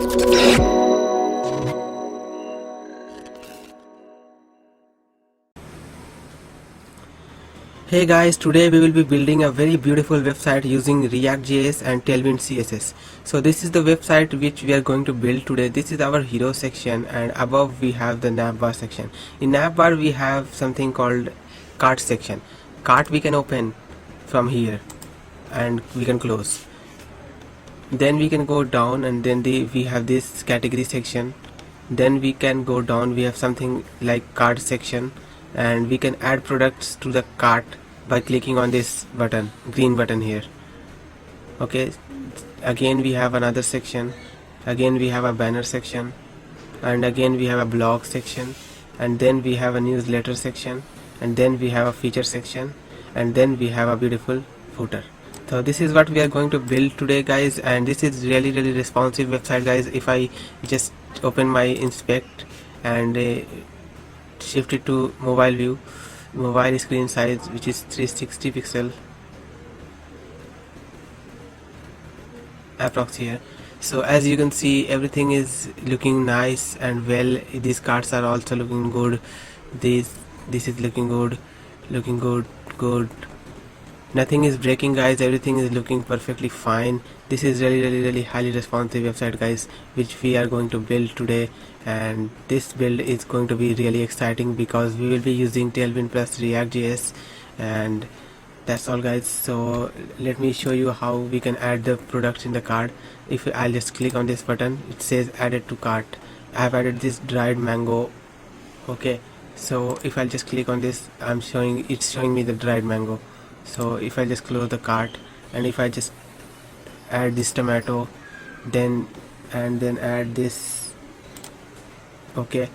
Hey guys, today we will be building a very beautiful website using reactjs and tailwind css. So this is the website which we are going to build today. This is our hero section, and above we have the navbar section. In navbar we have something called cart section. Cart we can open from here and we can close. Then we can go down, and then we have this category section. Then we can go down, we have something like cart section, and we can add products to the cart by clicking on this button, green button here. Okay, again we have another section, again we have a banner section, and again we have a blog section, and then we have a newsletter section, and then we have a feature section, and then we have a beautiful footer. So this is what we are going to build today guys, and this is really responsive website guys. If I just open my inspect and shift it to mobile view, mobile screen size which is 360 pixel approx here. So as you can see, everything is looking nice and well. These cards are also looking good. This is looking good, good. Nothing is breaking guys, everything is looking perfectly fine. This is really highly responsive website guys, which we are going to build today, and this build is going to be really exciting because we will be using Tailwind plus reactjs, and that's all guys. So let me show you how we can add the products in the cart. If I'll just click on this button, it says added to cart. I have added this dried mango. Okay, so if I'll just click on this, it's showing me the dried mango. So if I just close the cart, and if I just add this tomato, then add this, okay,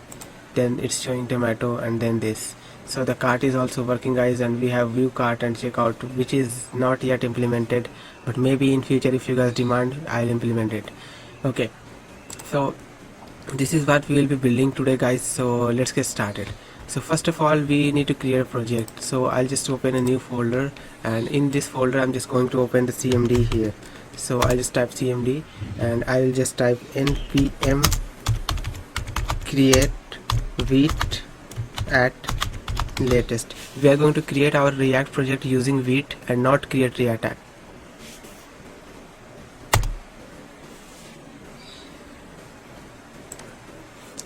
then it's showing tomato, and then this. So the cart is also working guys, and we have view cart and checkout, which is not yet implemented, but maybe in future if you guys demand, I'll implement it. Okay, so this is what we will be building today guys. So let's get started. So first of all, we need to create a project. So I'll just open a new folder, and in this folder I'm just going to open the cmd here. So I'll just type cmd, and I'll just type npm create Vite at latest. We are going to create our React project using Vite and not create React app.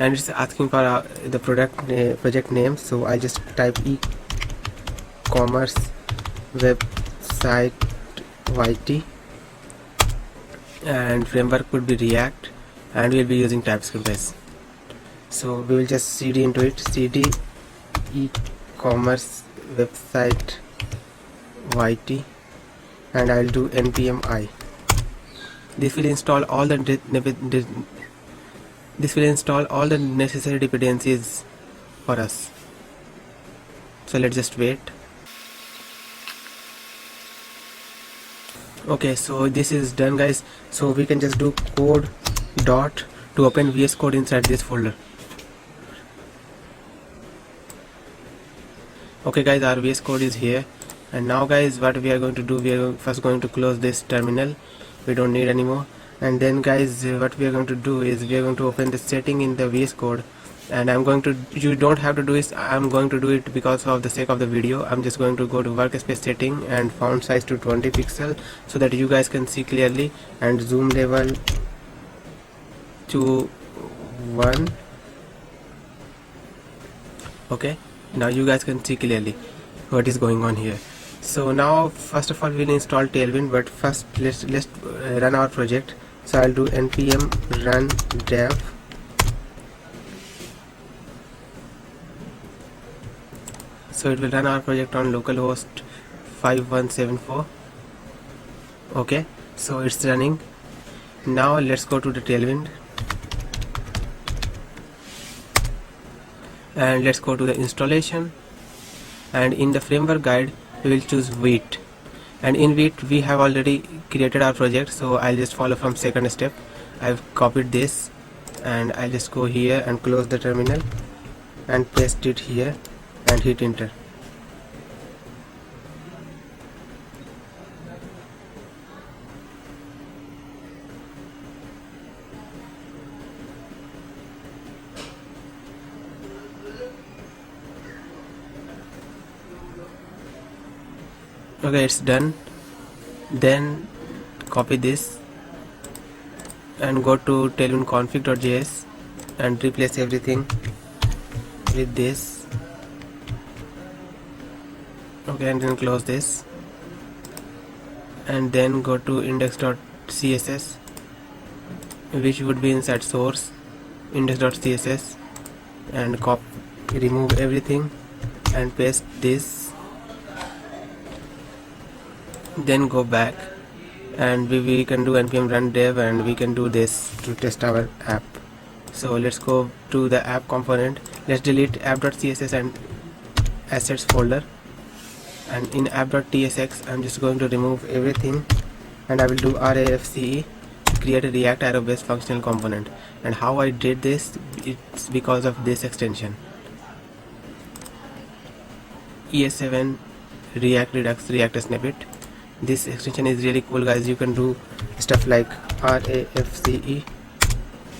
And it's asking for the project name, so I just type eCommerce website YT, and framework would be React, and we'll be using TypeScript guys. So we will just cd into it, cd eCommerce website YT, and I'll do npm I. This will install all the necessary dependencies for us. So let's just wait. Okay, so this is done guys. So we can just do code dot to open VS Code inside this folder. Okay guys, our VS Code is here, and now guys, what we are going to do, we are first going to close this terminal. We don't need anymore. And then guys, what we are going to do is we are going to open the setting in the VS Code, and you don't have to do this, I'm going to do it because of the sake of the video. I'm just going to go to workspace setting and font size to 20 pixel so that you guys can see clearly, and zoom level to 1. Okay, now you guys can see clearly what is going on here. So now first of all we'll install Tailwind, but first let's run our project. So I'll do npm run dev, so it will run our project on localhost 5174. Okay, so it's running. Now let's go to the Tailwind, and let's go to the installation, and in the framework guide we will choose Vite, and in Vite we have already created our project. So I'll just follow from second step. I've copied this, and I'll just go here and close the terminal and paste it here and hit enter. Okay, it's done. Then copy this and go to tailwindconfig.js and replace everything with this. Okay, and then close this and then go to index.css, which would be inside source index.css, and remove everything and paste this. Then go back and we can do npm run dev and we can do this to test our app. So let's go to the app component. Let's delete app.css and assets folder, and in app.tsx I'm just going to remove everything and I will do RAFCE to create a React arrow based functional component. And how I did this, it's because of this extension, ES7 React Redux React Snippet. This extension is really cool, guys. You can do stuff like RAFCE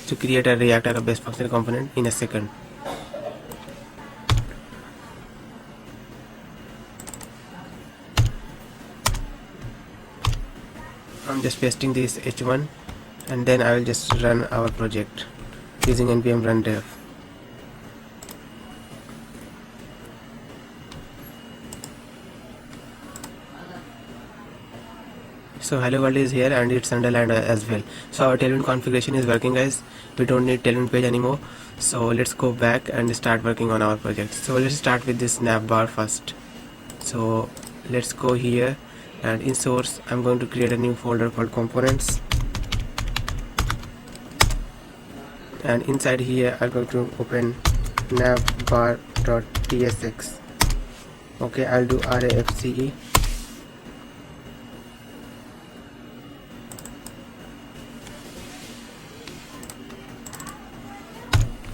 to create a React arrow based functional component in a second. I'm just pasting this h1 and then I will just run our project using npm run dev. So hello world is here and it's underlined as well. So our tailwind configuration is working, guys. We don't need tailwind page anymore. So let's go back and start working on our project. So let's start with this navbar first. So let's go here and in source I'm going to create a new folder called components, and inside here I'm going to open navbar.tsx. okay, I'll do RAFCE.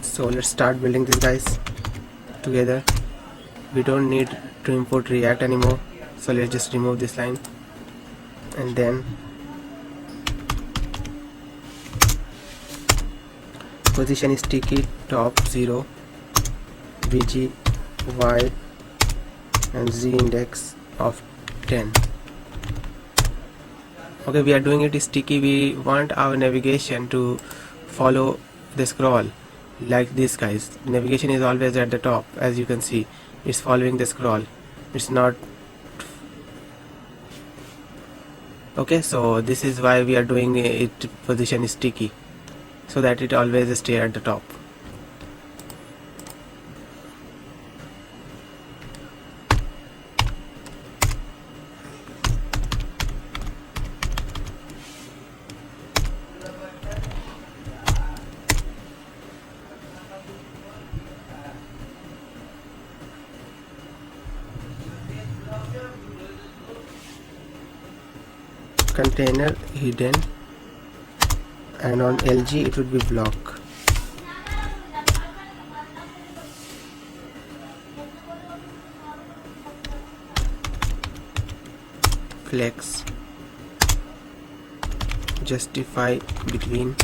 So let's start building this, guys, together. We don't need to import React anymore, so let's just remove this line and then position is sticky top 0 bg y and z index of 10. okay, we are doing it sticky. We want our navigation to follow the scroll like this, guys. Navigation is always at the top. As you can see, it's following the scroll, it's not. Okay, so this is why we are doing it position sticky, so that it always stay at the top. Container hidden, and on LG it would be block. Flex, justify between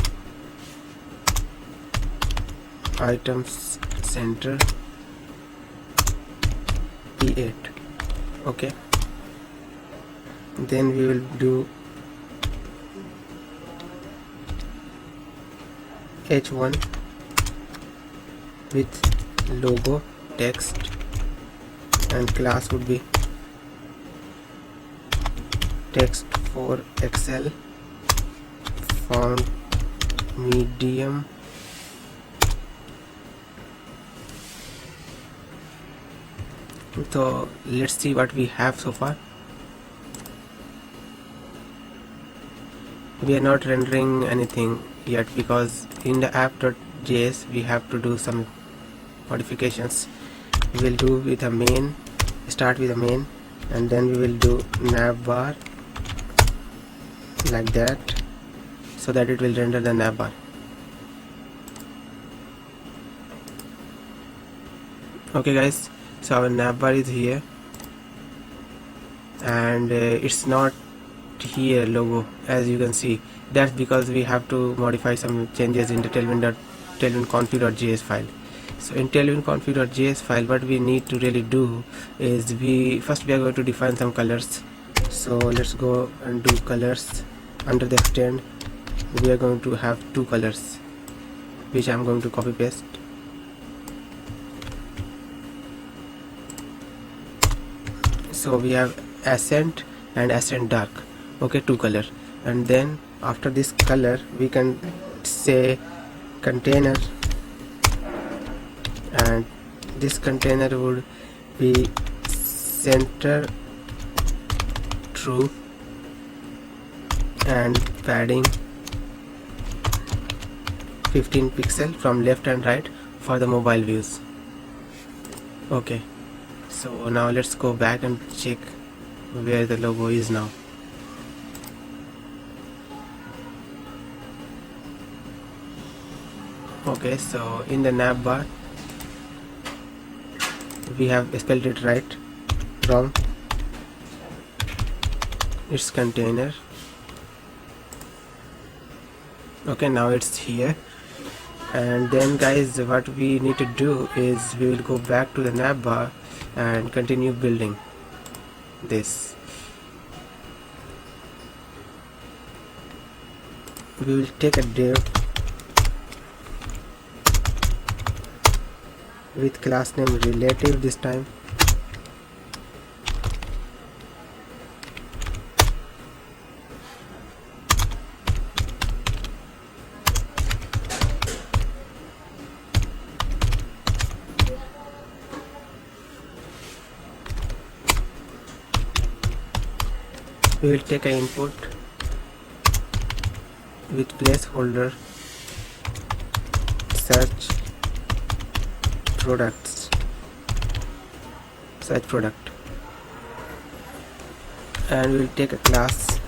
items center P8. okay, then we will do h1 with logo text, and class would be text for Excel, font medium, so let's see what we have so far. We are not rendering anything yet because in the app.js we have to do some modifications. We will do with a main, start with a main, and then we will do navbar like that, so that it will render the navbar. okay, guys, so our navbar is here and it's not here logo, as you can see. That's because we have to modify some changes in the tailwindconfig.js file. So in tailwindconfig.js file, what we need to really do is we are going to define some colors So let's go and do colors. Under the extend we are going to have two colors, which I'm going to copy paste. So we have accent and accent dark, okay, two color. And then after this color we can say container, and this container would be center true and padding 15 pixel from left and right for the mobile views. Okay, so now let's go back and check where the logo is now. Okay, so in the navbar we have spelled it right, wrong. It's container. Okay, now it's here. And then guys, what we need to do is we will go back to the navbar and continue building this. We will take a div with class name relative this time. We will take an input with placeholder search product, and we will take a class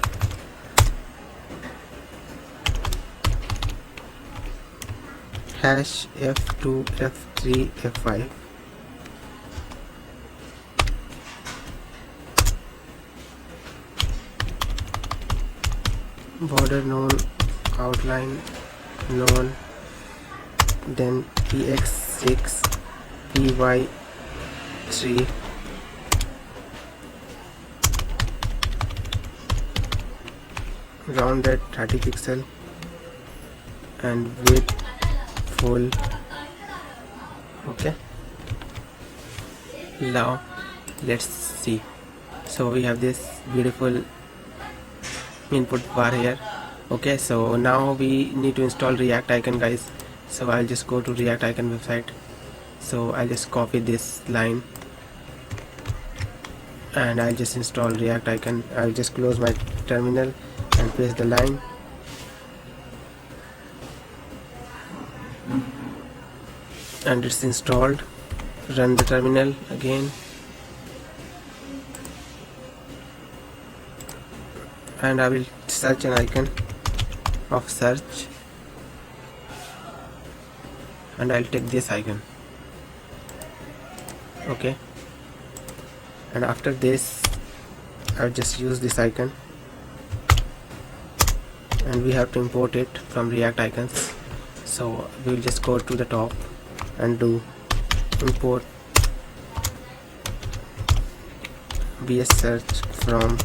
hash f2 f3 f5. Border known, outline known, then px6 py3 rounded 30 pixel and width full. Okay, now let's see. So we have this beautiful input bar here. Okay, so now we need to install React icon, guys. So I'll just go to React icon website. So I'll just copy this line and I'll just install React icon. I'll just close my terminal and paste the line. And it's installed. Run the terminal again. And I will search an icon of search, and I'll take this icon. Okay, and after this I'll just use this icon, and we have to import it from React icons. So we will just go to the top and do import bs search from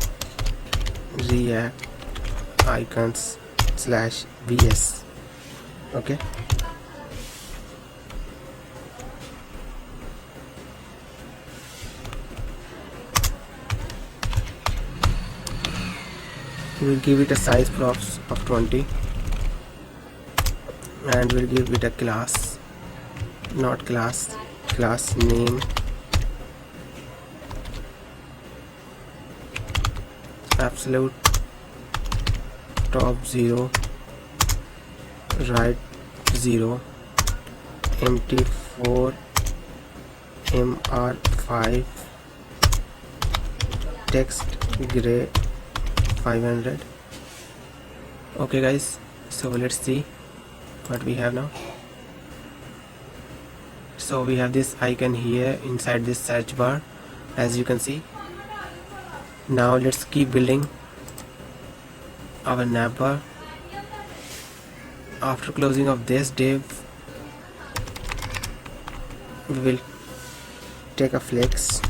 React icons /vs. Okay, we will give it a size props of 20, and we'll give it a class, not class, class name, absolute top 0, right 0, empty 4, mr5, text gray 500. Okay guys, so let's see what we have now. So we have this icon here inside this search bar, as you can see. Now let's keep building our navbar. After closing of this div, we will take a flex.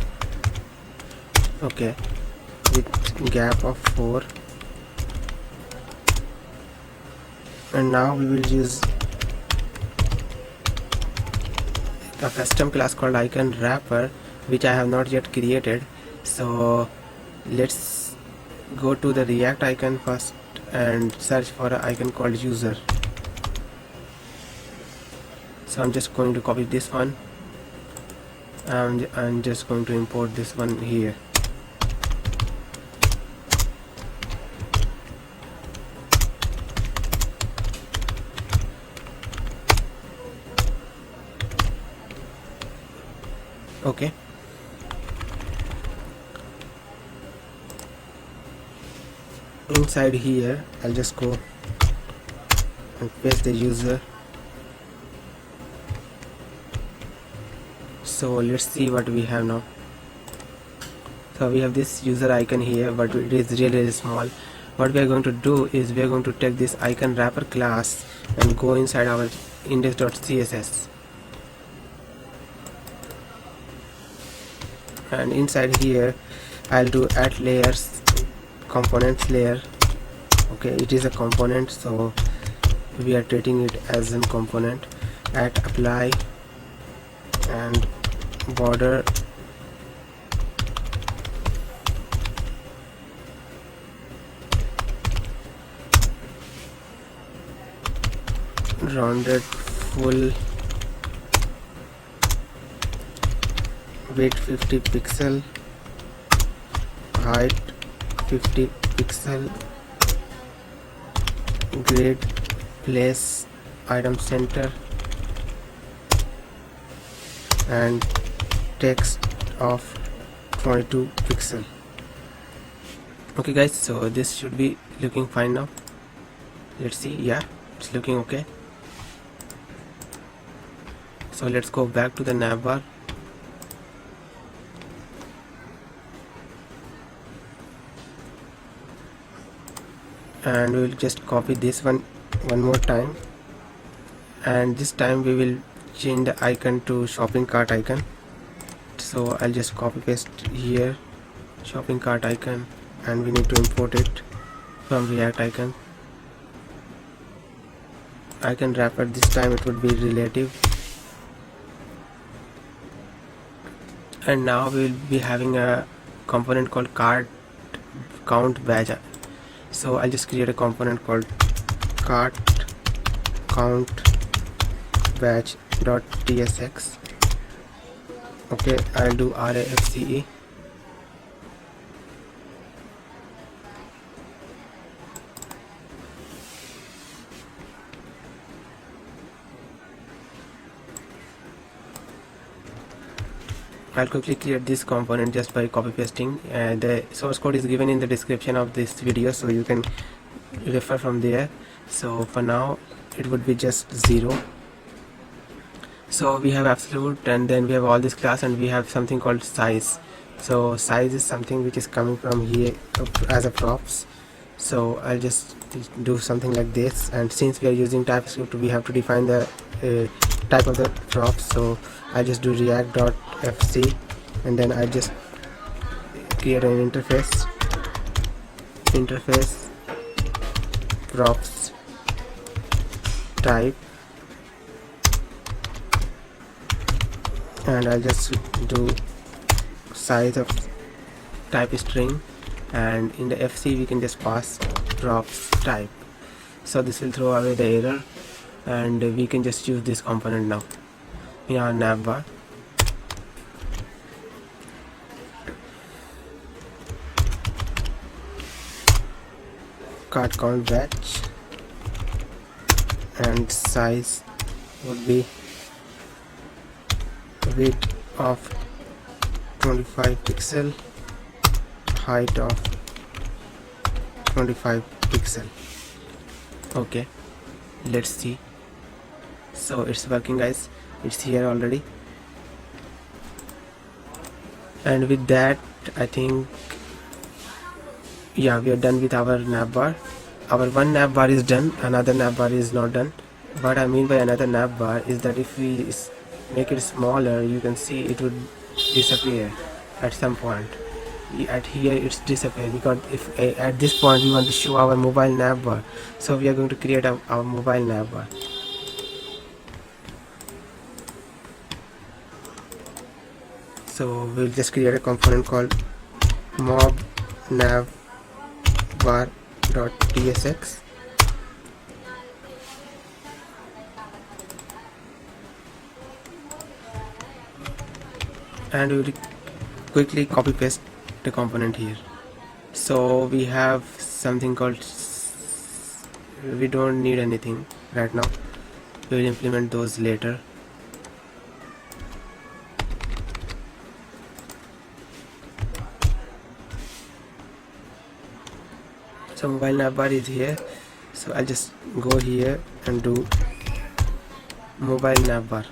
Okay, with gap of 4, and now we will use a custom class called icon wrapper, which I have not yet created. So let's go to the React icon first and search for an icon called user. So I'm just going to copy this one, and I'm just going to import this one here. Okay, inside here I'll just go and paste the user. So let's see what we have now. So we have this user icon here, but it is really small. What we are going to do is we are going to take this icon wrapper class and go inside our index.css, and inside here I'll do add layers, components layer. Okay, it is a component, so we are treating it as a component. Add apply and border rounded full width 50 pixel, height 50 pixel, grid, place item center, and text of 22 pixel. Okay guys, so this should be looking fine now. Let's see. Yeah, it's looking okay. So let's go back to the navbar. And we'll just copy this one more time, and this time we will change the icon to shopping cart icon. So I'll just copy paste here shopping cart icon, and we need to import it from React icon wrapper. This time it would be relative, and now we will be having a component called cart count badge. So I'll just create a component called cart count badge.tsx. Okay, I'll do RAFCE. I'll quickly create this component just by copy pasting. The source code is given in the description of this video, so you can refer from there. So for now it would be just 0. So we have absolute, and then we have all this class, and we have something called size. So size is something which is coming from here as a props. So I'll just do something like this, and since we are using TypeScript, we have to define the type of the props. So I just do react.fc, and then I just create an interface props type, and I'll just do size of type string, and in the fc we can just pass props type. So this will throw away the error, and we can just use this component now in our navbar. Cart count batch, and size would be width of 25 pixel, height of 25 pixel. Okay, let's see. So it's working guys, it's here already, and with that I think, yeah, we are done with our navbar. Our one navbar is done, another navbar is not done. What I mean by another navbar is that if we make it smaller, you can see it would disappear at some point. at here it's disappeared, because if at this point we want to show our mobile navbar, so we are going to create our mobile navbar. So we'll just create a component called mob navbar.tsx, and we will quickly copy paste the component here. So we have something called, we don't need anything right now, we will implement those later. So mobile navbar is here, so I'll just go here and do mobile navbar.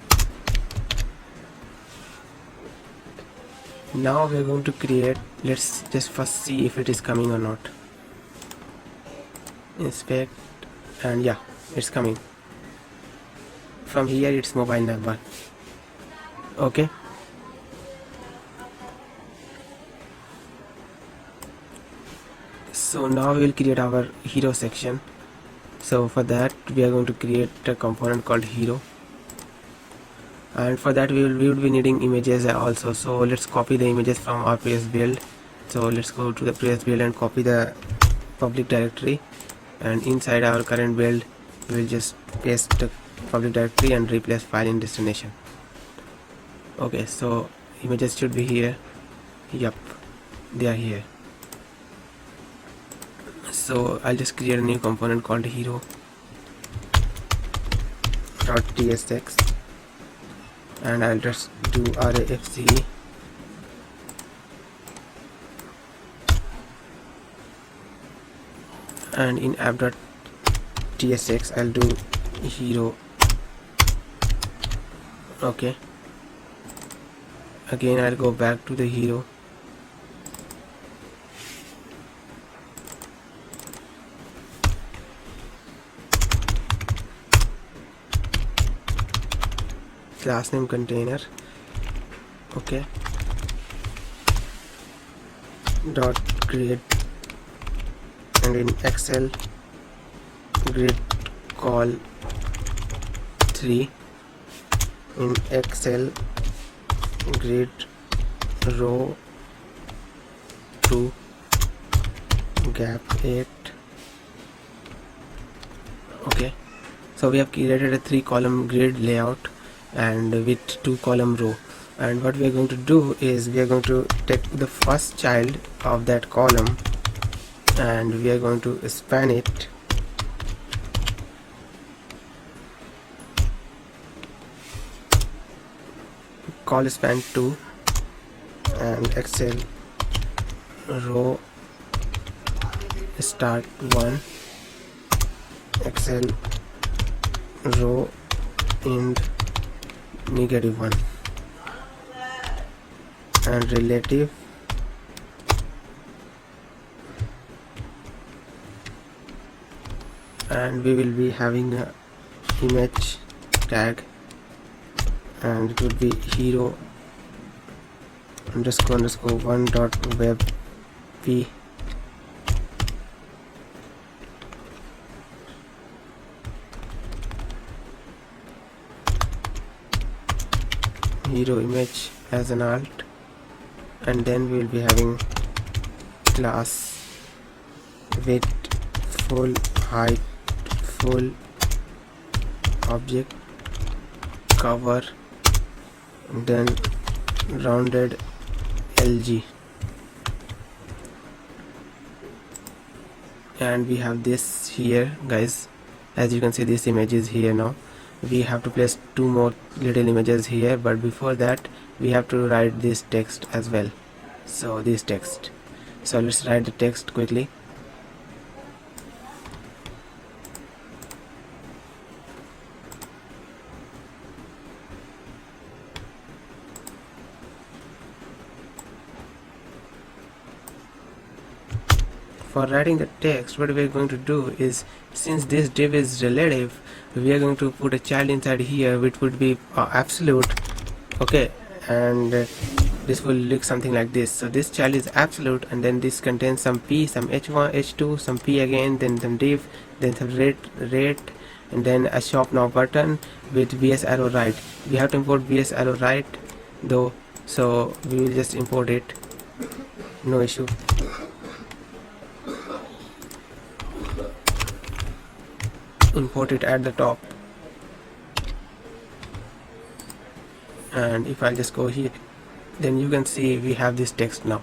Now we are going to create, let's just first see if it is coming or not. Inspect, and yeah, it's coming. From here it's mobile navbar. Okay, so now we will create our hero section. So for that we are going to create a component called hero, and for that we would be needing images also. So let's copy the images from our previous build. So let's go to the previous build and copy the public directory, and inside our current build we will just paste the public directory and replace file in destination. Okay, so images should be here. Yup, they are here. So I'll just create a new component called hero.tsx, and I'll just do rafce, and in app.tsx I'll do hero. Okay, again I'll go back to the hero, class name container. Okay, dot grade, and in Excel grade call 3, in Excel grade row 2 gap 8. Okay, so we have created a 3-column grid layout and with 2-column row, and what we are going to do is we are going to take the first child of that column and we are going to span it call span 2, and Excel row start 1, Excel row end -1, and relative and we will be having a image tag, and it would be hero __ 1.webp. hero image as an alt, and then we will be having class width full, height full, object cover, then rounded LG, and we have this here guys. As you can see, this image is here. Now we have to place 2 more little images here, but before that we have to write this text as well. So this text, so let's write the text quickly. For writing the text, what we are going to do is, since this div is relative, we are going to put a child inside here which would be absolute. Okay, and this will look something like this. So this child is absolute, and then this contains some p, some h1, h2, some p again, then some div, then some rate, and then a shop now button with vs arrow right. We have to import vs arrow right though, so we will just import it, no issue. Import it at the top, and if I just go here, then you can see we have this text now.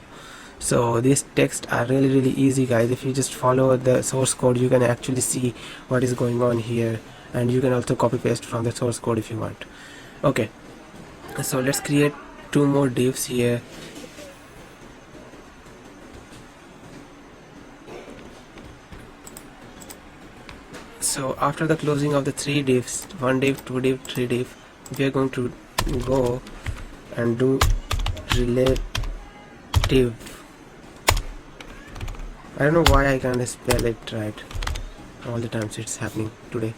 So these texts are really easy, guys. If you just follow the source code, you can actually see what is going on here, and you can also copy paste from the source code if you want. Okay, so let's create 2 more divs here. So after the closing of the 3 divs, 1 div, 2 div, 3 div, we are going to go and do relative. I don't know why I can't spell it right. All the times it's happening today.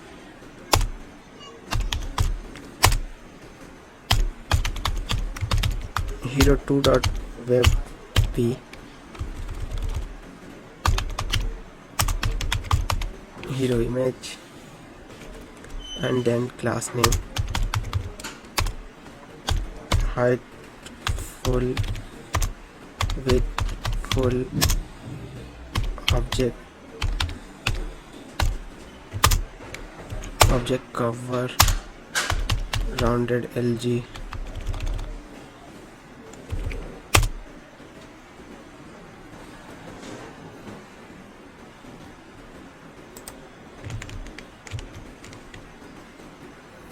hero2.webp, hero image, and then class name, height full, width full, object cover, rounded LG,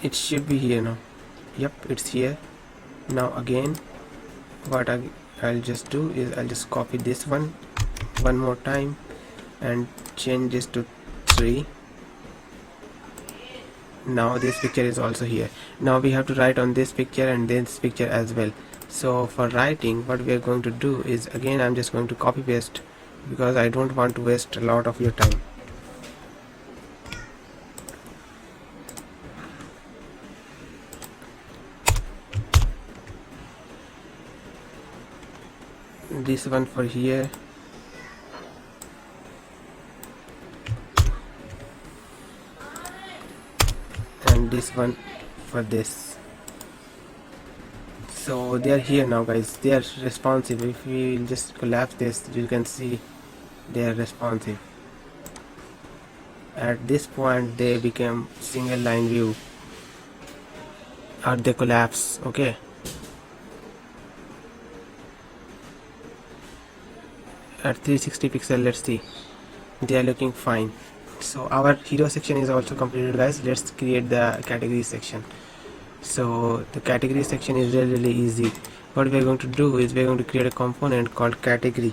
it should be here now. Yep, it's here now. Again, what I'll just do is I'll just copy this one more time and change this to 3. Now this picture is also here. Now we have to write on this picture and this picture as well. So for writing, what we are going to do is, again, I'm just going to copy paste because I don't want to waste a lot of your time. This one for here, and this one for this. So they are here now, guys. They are responsive. If we just collapse this, you can see they are responsive. At this point they become single line view, or they collapse. Okay, at 360 pixel, let's see, they are looking fine. So our hero section is also completed, guys. Let's create the category section. So the category section is really easy. What we are going to do is we are going to create a component called category.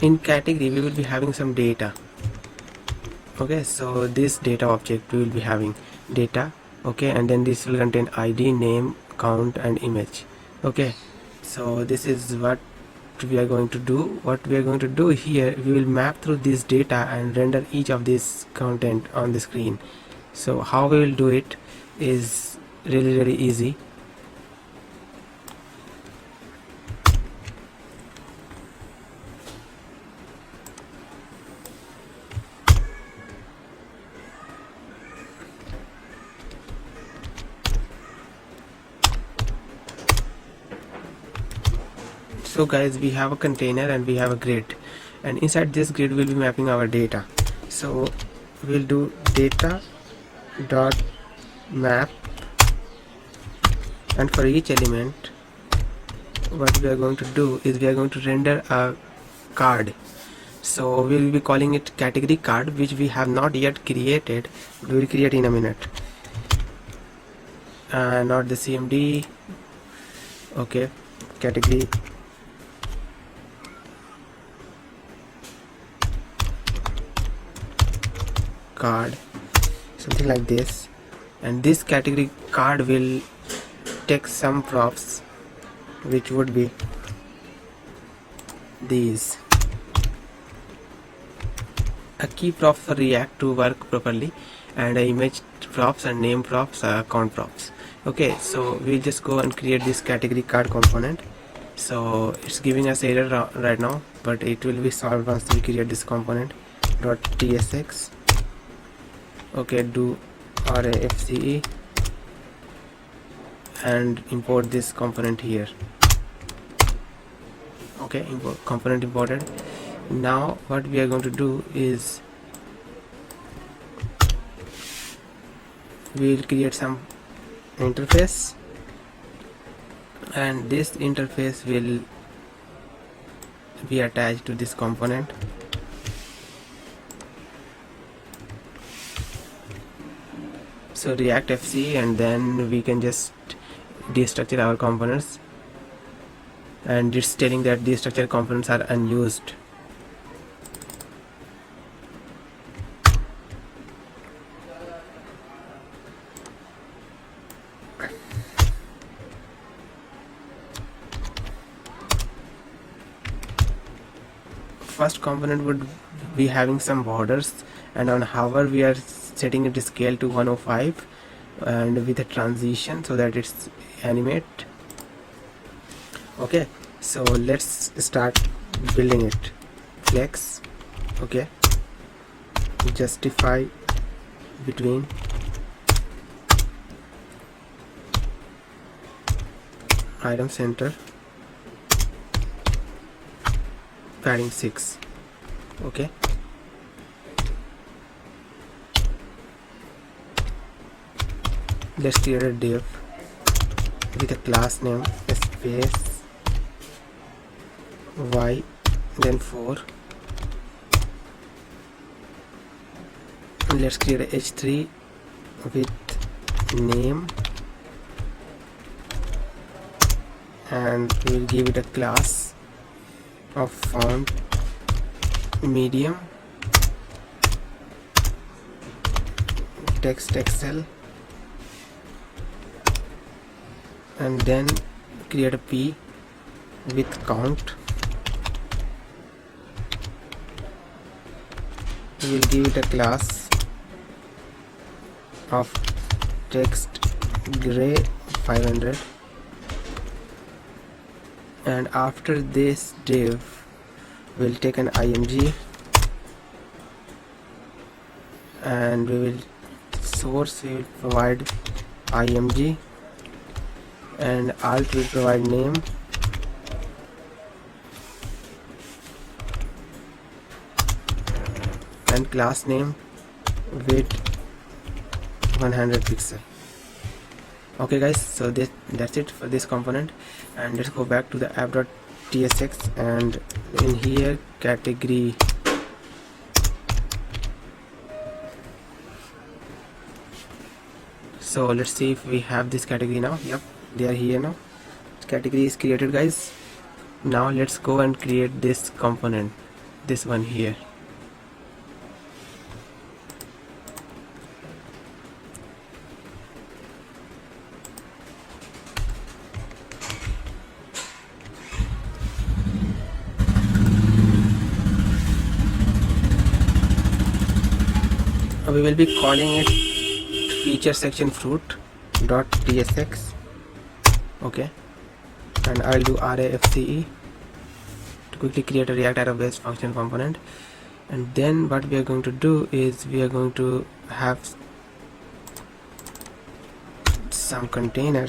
In category we will be having some data. Okay, so this data object we will be having data. Okay, and then this will contain ID, name, count, and image. Okay, so this is what we are going to do. What we are going to do here, we will map through this data and render each of this content on the screen. So how we will do it is really easy. So guys, we have a container and we have a grid, and inside this grid we'll be mapping our data. So we'll do data dot map, and for each element what we are going to do is we are going to render a card. So we will be calling it category card, which we have not yet created. We will create in a minute. Not the CMD. Okay, category card, something like this, and this category card will take some props, which would be these. A key prop for React to work properly, and image props and name props, account props. Okay, so we'll just go and create this category card component. So it's giving us error right now, but it will be solved once we create this component. .tsx. Okay, do rafce and import this component here. Okay, component imported. Now what we are going to do is we will create some interface, and this interface will be attached to this component. So React FC, and then we can just destructure our components, and it's telling that these structured components are unused. First component would be having some borders, and on hover we are setting it to scale to 105 and with a transition so that it's animate. Okay, so let's start building it. Flex. Okay, justify between, item center, padding 6. Okay, let's create a div with a class name space y, then 4. Let's create a h3 with name, and we'll give it a class of font medium, text excel, and then create a p with count. We will give it a class of text gray 500, and after this div we'll take an img, and we will source, we will provide img, and alt will provide name, and class name with 100 pixel. Okay guys, so that's it for this component, and let's go back to the app.tsx, and in here category, so let's see if we have this category now. Yep, they are here now. This category is created guys. Now let's go and create this component, this one here. We will be calling it feature section fruit.tsx. okay, and I'll do rafce to quickly create a React arrow based function component. And then what we are going to do is we are going to have some container,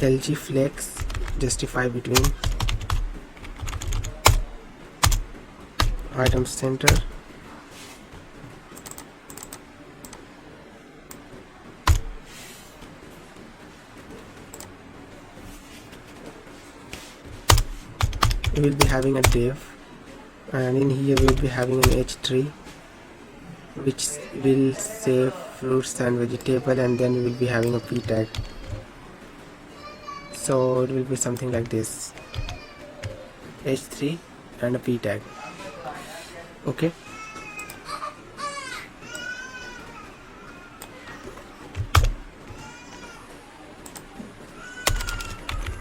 lg flex justify between, item center, we will be having a div, and in here we will be having an h3, which will say fruits and vegetable, and then we will be having a p tag. So it will be something like this, h3 and a p tag. Okay,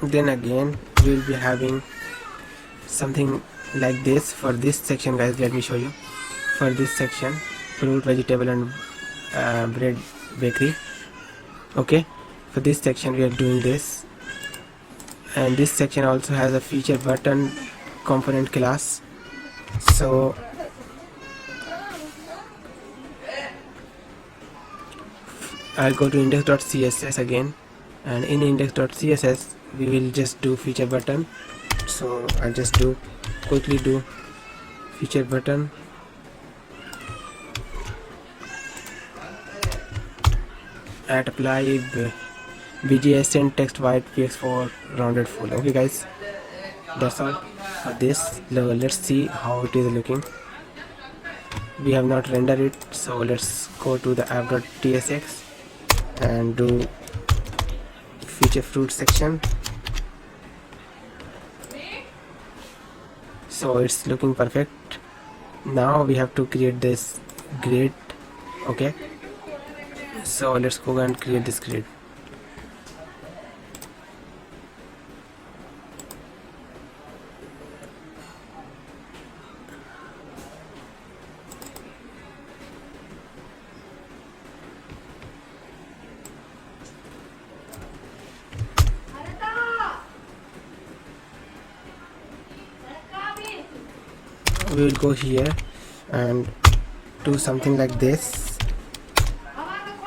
then again we will be having something like this for this section, guys. Let me show you. For this section, fruit, vegetable and bread bakery. Okay, for this section we are doing this, and this section also has a feature button component class. So I'll go to index.css again, and in index.css we will just do feature button. So I'll just quickly do feature button, at apply bjs and text white px4 rounded full. Okay guys, that's all for this. Let's see how it is looking. We have not rendered it, so let's go to the app.tsx and do feature fruit section. So it's looking perfect. Now we have to create this grid. Okay, so let's go and create this grid. We will go here and do something like this.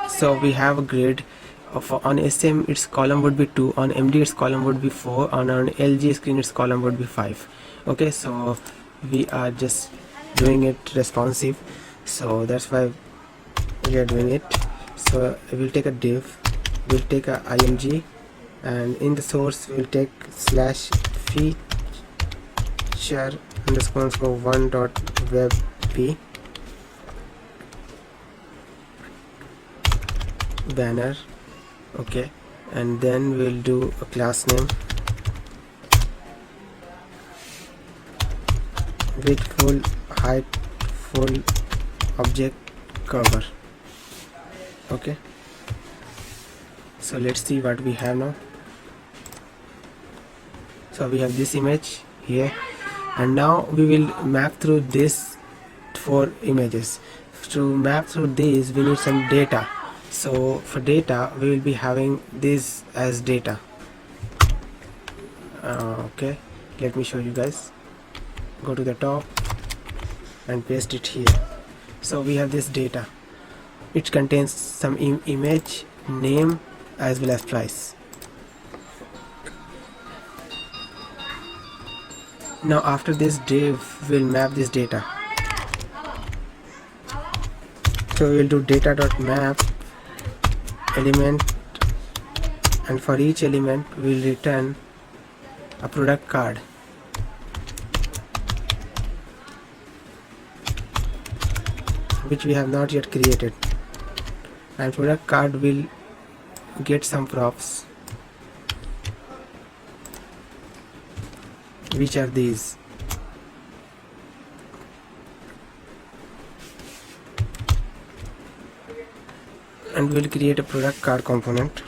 So we have a grid of, on SM its column would be 2, on MD its column would be 4, and on LG screen its column would be 5. Okay, so we are just doing it responsive, so that's why we are doing it. So we'll take a div, we'll take a img, and in the source we'll take slash feature underscore 1.webp banner. Okay, and then we'll do a class name with full height, full object cover. Okay, so let's see what we have now. So we have this image here, and now we will map through this 4 images. To map through these we need some data. So for data we will be having this as data. Okay, let me show you guys. Go to the top and paste it here. So we have this data. It contains some image, name as well as price. Now after this div will map this data. So we will do data.map element, and for each element we will return a product card. Which we have not yet created, and product card will get some props, which are these. And we'll create a product card component.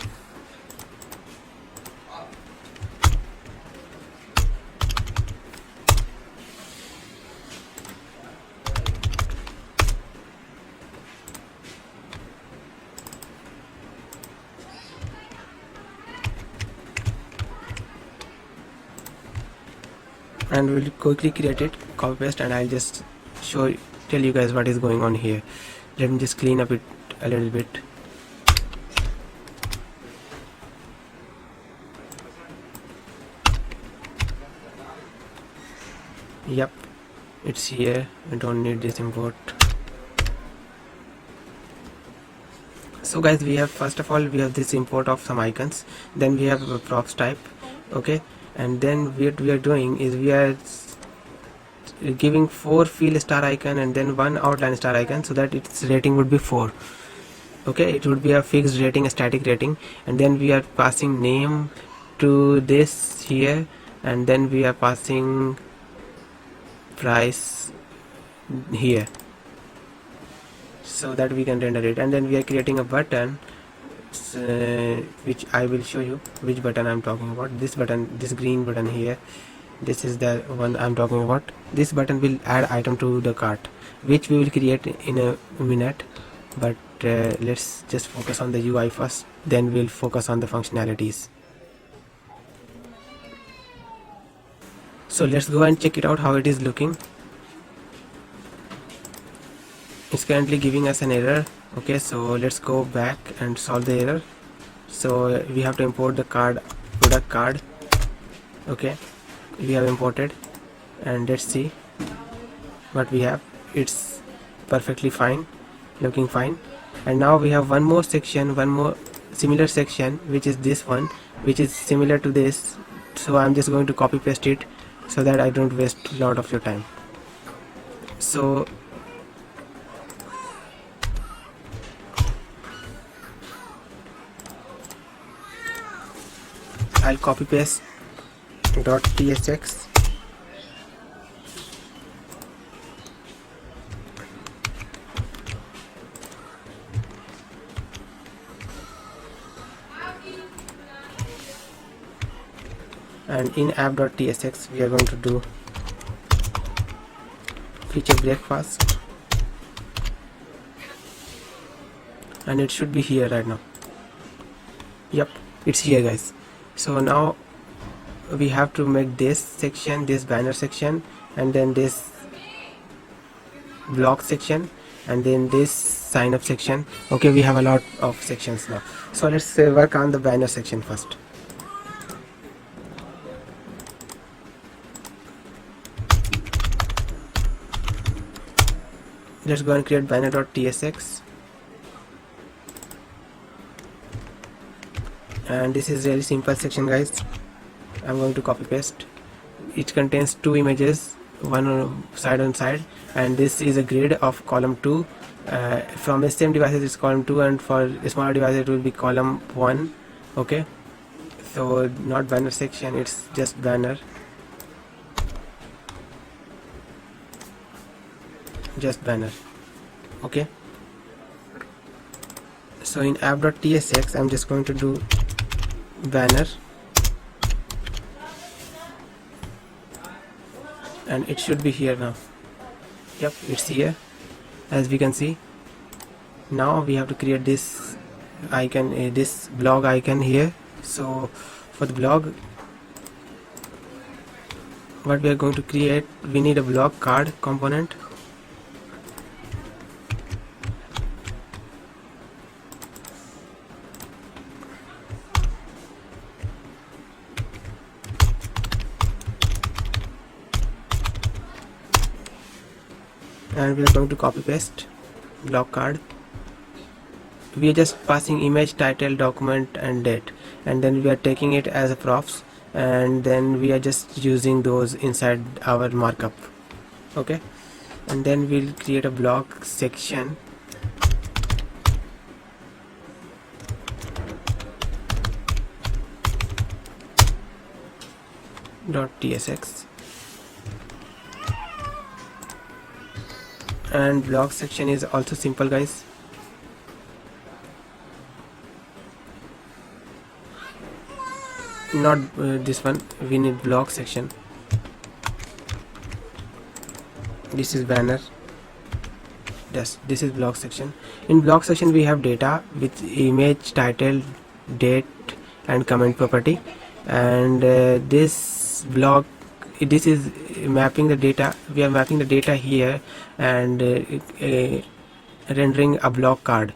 And we'll quickly create it, copy paste, and I'll just tell you guys what is going on here. Let me just clean up it a little bit. Yep, it's here. I don't need this import. So guys, we have, first of all we have this import of some icons, then we have a props type. Okay, and then what we are doing is we are giving 4 field star icon and then 1 outline star icon, so that its rating would be 4. Okay, it would be a fixed rating, a static rating. And then we are passing name to this here, and then we are passing price here, so that we can render it. And then we are creating a button, which I will show you which button I'm talking about. This button, this green button here, this is the one I'm talking about. This button will add item to the cart, which we will create in a minute. But let's just focus on the UI first, then we'll focus on the functionalities. So let's go and check it out how it is looking. It's currently giving us an error. Okay, so let's go back and solve the error. So we have to import the card, product card. Okay, we have imported, and let's see what we have. It's perfectly fine, looking fine. And now we have one more section, one more similar section, which is this one, which is similar to this. So I'm just going to copy paste it so that I don't waste a lot of your time. So I'll copy paste .tsx, and in app.tsx we are going to do feature breakfast, and it should be here right now. Yep, it's here, guys. So now we have to make this section, this banner section, and then this blog section, and then this sign up section. Okay, we have a lot of sections now. So let's work on the banner section first. Let's go and create banner.tsx, and this is really simple section, guys. I'm going to copy paste. It contains 2 images, one on side, and this is a grid of column 2. From STM devices it's column 2, and for smaller devices it will be column 1. Okay, so not banner section, it's just banner, just banner. Okay, so in app.tsx I'm just going to do banner, and it should be here now. Yep, it's here, as we can see. Now we have to create this icon, this blog icon here. So for the blog, what we are going to create, we need a blog card component. And we are going to copy paste block card. We are just passing image, title, document and date, and then we are taking it as a props, and then we are just using those inside our markup. Okay, and then we'll create a block section. .tsx, and blog section is also simple, guys. Not this one, we need blog section. This is banner. Yes, this is blog section. In blog section we have data with image, title, date and comment property, and this blog, this is mapping the data. We are mapping the data here and rendering a block card,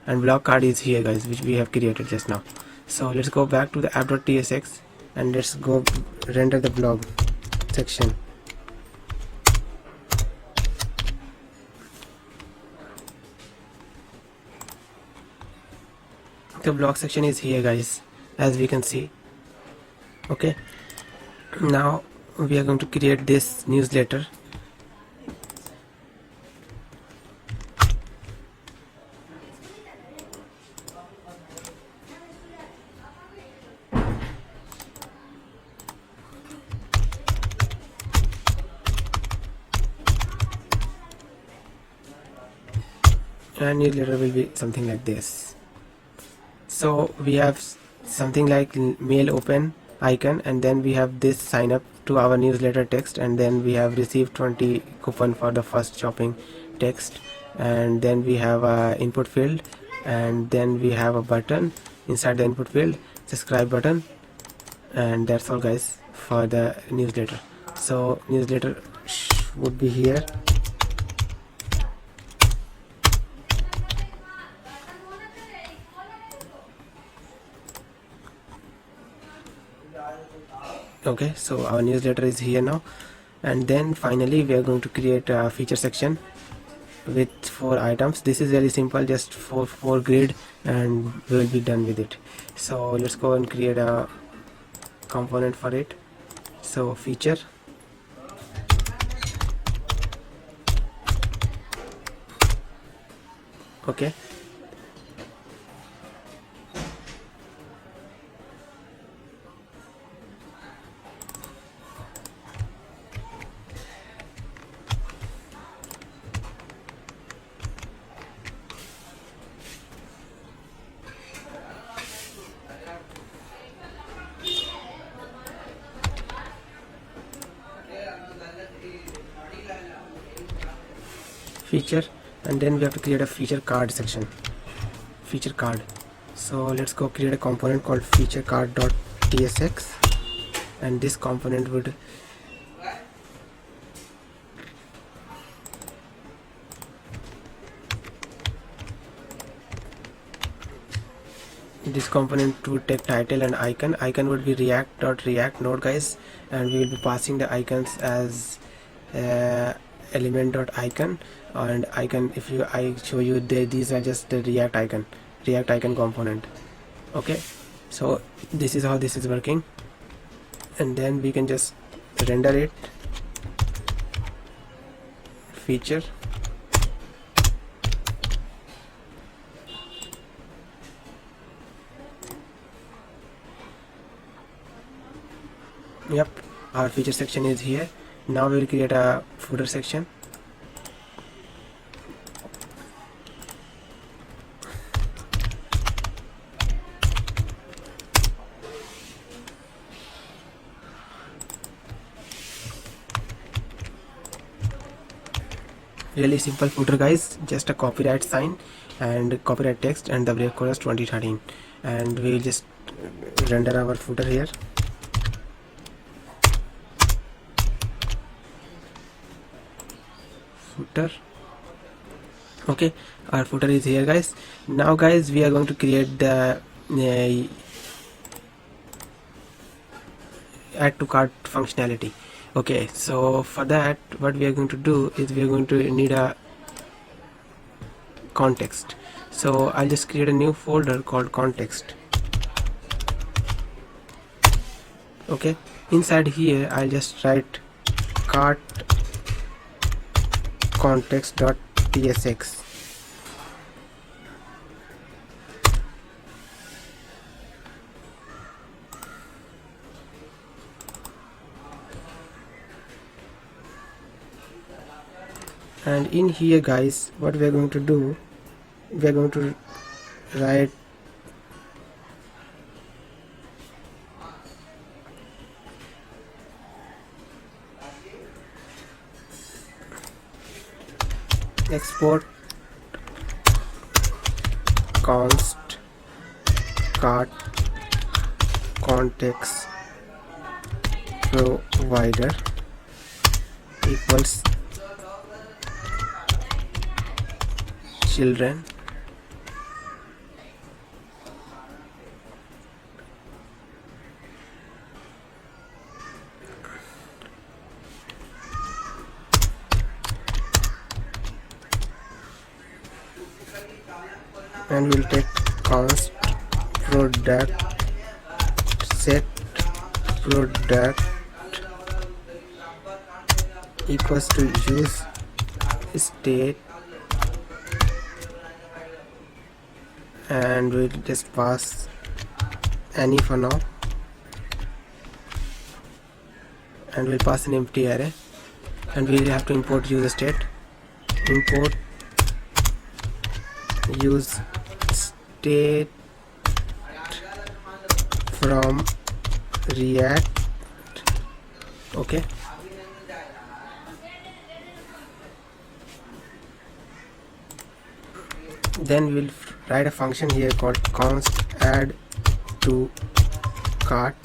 and block card is here, guys, which we have created just now. So let's go back to the app.tsx and let's go render the blog section. The blog section is here, guys, as we can see. Okay, now we are going to create this newsletter. And newsletter will be something like this. So we have something like mail open icon, and then we have this sign up to our newsletter text, and then we have received 20 coupon for the first shopping text, and then we have a input field, and then we have a button inside the input field, subscribe button, and that's all guys for the newsletter. So newsletter would be here. Okay, so our newsletter is here now, and then finally we are going to create a feature section with 4 items. This is very simple, just 4 grid, and we will be done with it. So let's go and create a component for it. So feature, okay, feature, and then we have to create a feature card section, feature card. So let's go create a component called feature card.tsx, and this component would take title and icon. Icon would be react.react node guys, and we will be passing the icons as element.icon, and icon, if I show you, these are just the react icon component. Okay, so this is how this is working, and then we can just render it. Feature, yep, our feature section is here. Now we will create a footer section. Really simple footer guys, just a copyright sign and copyright text and the break chorus 2013, and we will just render our footer here. Footer, okay, our footer is here guys. Now guys, we are going to create the add to cart functionality. Okay, so for that what we are going to do is we are going to need a context. So I'll just create a new folder called context. Okay, inside here I'll just write cart context.tsx. And in here guys, what we are going to do, we are going to write export const cart context provider equals children and we'll take const product set product equals to use state, and we'll just pass any for now, and we'll pass an empty array, and we'll have to import use state. Import use state from React. Okay, then we'll write a function here called const add to cart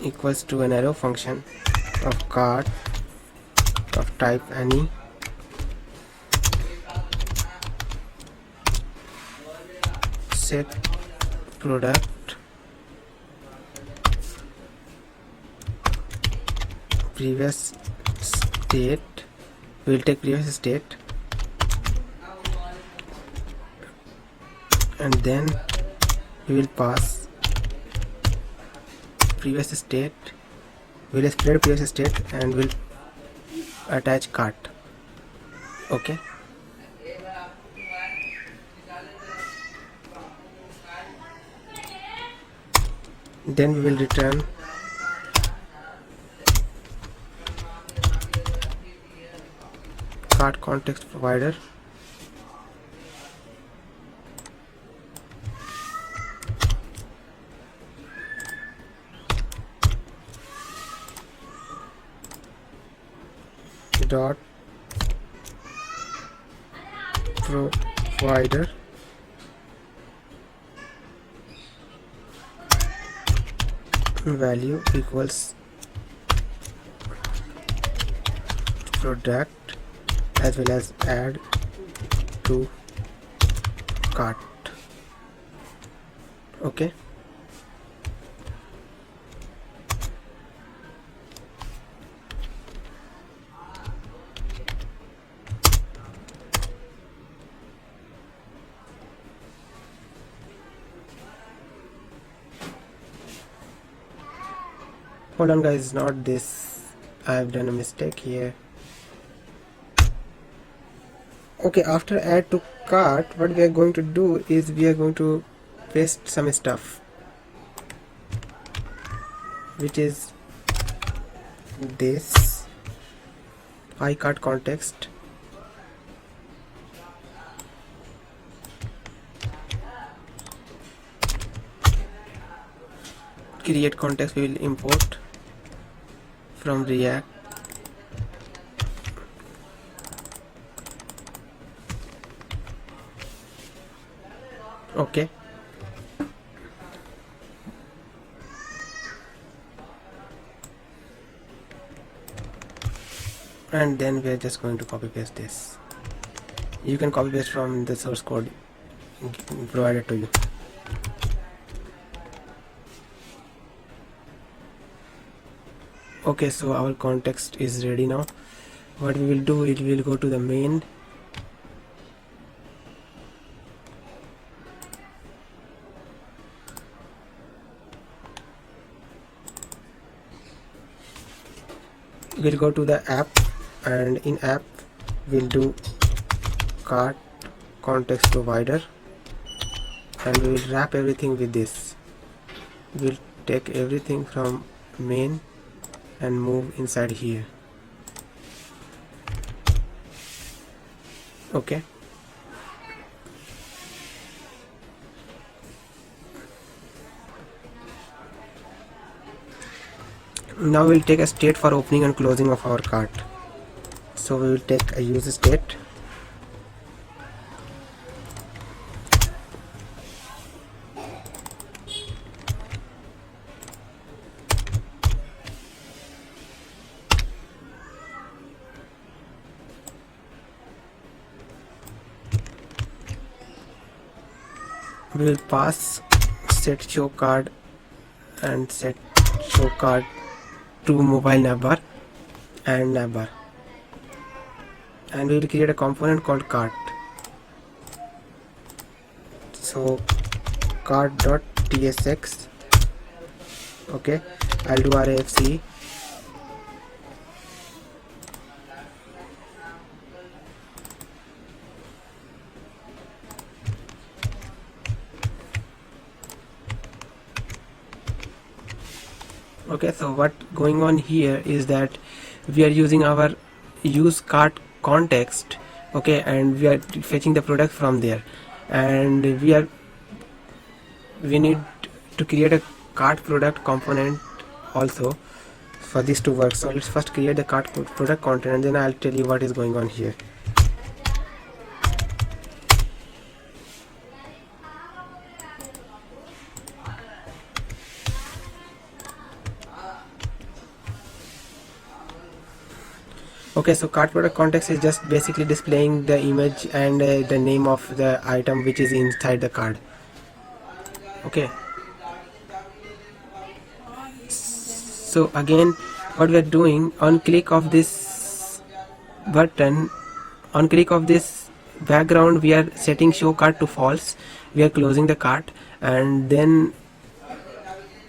equals to an arrow function of cart of type any, set product previous state. We'll take previous state, and then we will pass previous state. We'll spread previous state and we'll attach cart. Okay, then we will return cart context provider, dot provider value equals product as well as add to cart. Okay, hold on guys, not this, I have done a mistake here. Okay, after add to cart, what we are going to do is we are going to paste some stuff, which is this iCart context, create context we will import from React. Okay, and then we are just going to copy paste this. You can copy paste from the source code provided to you. Okay, so our context is ready now. What we will do is we will go to the main, we'll go to the app, and in app we'll do cart context provider, and we will wrap everything with this. We'll take everything from main and move inside here. Okay, now we'll take a state for opening and closing of our cart. So we will take a use state, we will pass set show card and set show card to mobile navbar and navbar, and we will create a component called cart. So cart.tsx. Okay, I'll do RAFC Okay, so what going on here is that we are using our use cart context, okay, and we are fetching the product from there, and we need to create a cart product component also for this to work. So let's first create the cart product content, and then I'll tell you what is going on here. Okay, so cart product context is just basically displaying the image and the name of the item which is inside the card. Okay, so again what we are doing, on click of this button, on click of this background, we are setting show cart to false, we are closing the cart, and then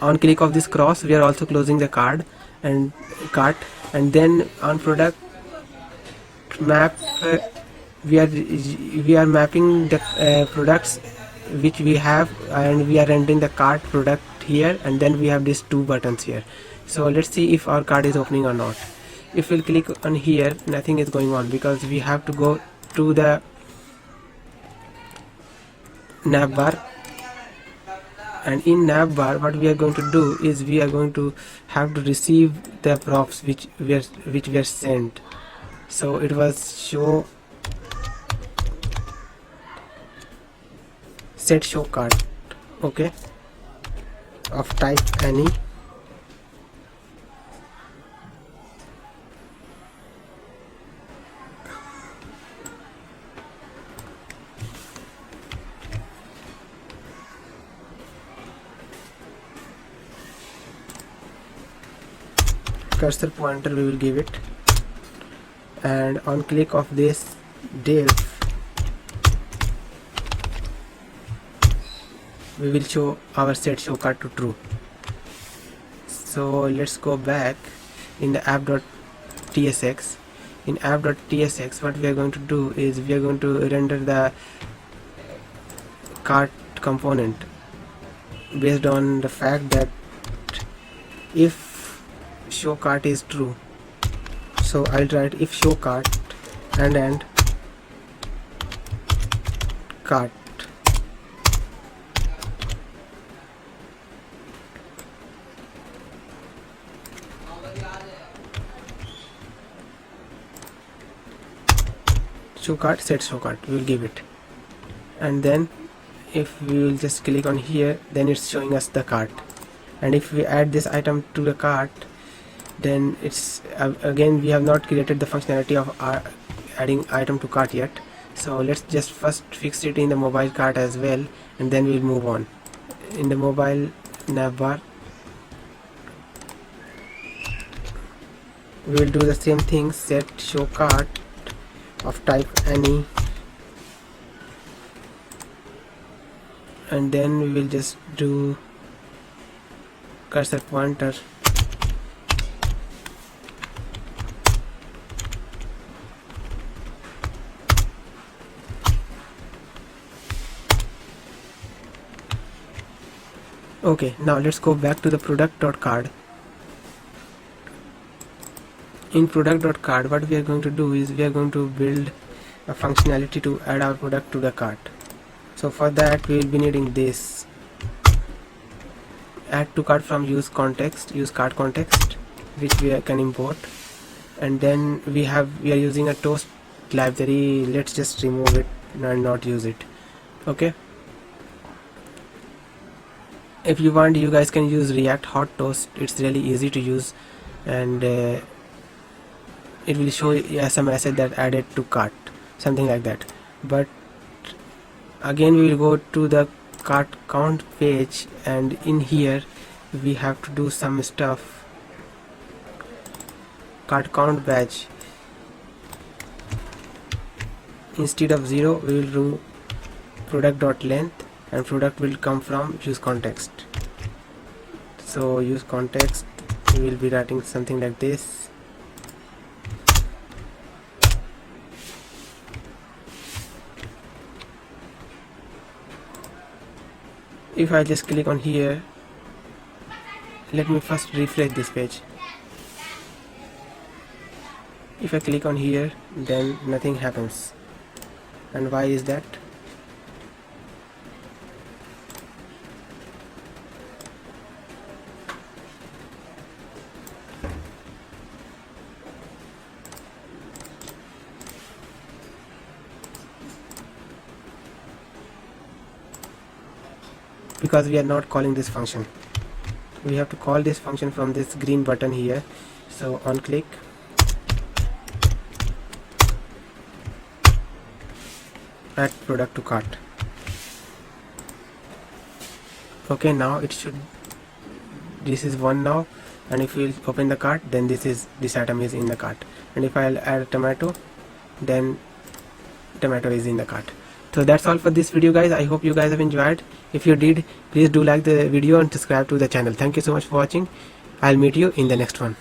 on click of this cross we are also closing the cart, and then on product map we are mapping the products which we have, and we are rendering the cart product here, and then we have these two buttons here. So let's see if our cart is opening or not. If we'll click on here, nothing is going on because we have to go to the Navbar, and in Navbar what we are going to do is we are going to have to receive the props which were sent. So it was show set show cart, okay, of type any, cursor pointer we will give it, and on click of this div we will show our set show cart to true. So let's go back in the app.tsx. In app.tsx what we are going to do is we are going to render the cart component based on the fact that if show cart is true. So I'll write if show cart and cart. Show cart set show cart we will give it, and then if we will just click on here, then it's showing us the cart, and if we add this item to the cart, then it's again we have not created the functionality of adding item to cart yet. So let's just first fix it in the mobile cart as well, and then we'll move on. In the mobile navbar we will do the same thing, set show cart of type any, and then we will just do cursor pointer okay. Now let's go back to the product.card. In product.card what we are going to do is we are going to build a functionality to add our product to the cart. So for that we will be needing this add to cart from use cart context, which we can import, and then we are using a toast library. Let's just remove it and not use it. Okay, if you want you guys can use React hot toast. It's really easy to use, and it will show as a message that added to cart, something like that. But again we will go to the cart count page, and in here we have to do some stuff. Cart count badge, instead of 0 we will do product.length, and product will come from use context. So use context we will be writing something like this. If I just click on here, let me first refresh this page. If I click on here, then nothing happens. And why is that? Because we are not calling this function. We have to call this function from this green button here. So on click, add product to cart. Okay, now it should, this is 1 now, and if we open the cart, then this item is in the cart. And if I'll add a tomato, then tomato is in the cart. So that's all for this video, guys. I hope you guys have enjoyed. If you did, please do like the video and subscribe to the channel. Thank you so much for watching. I'll meet you in the next one.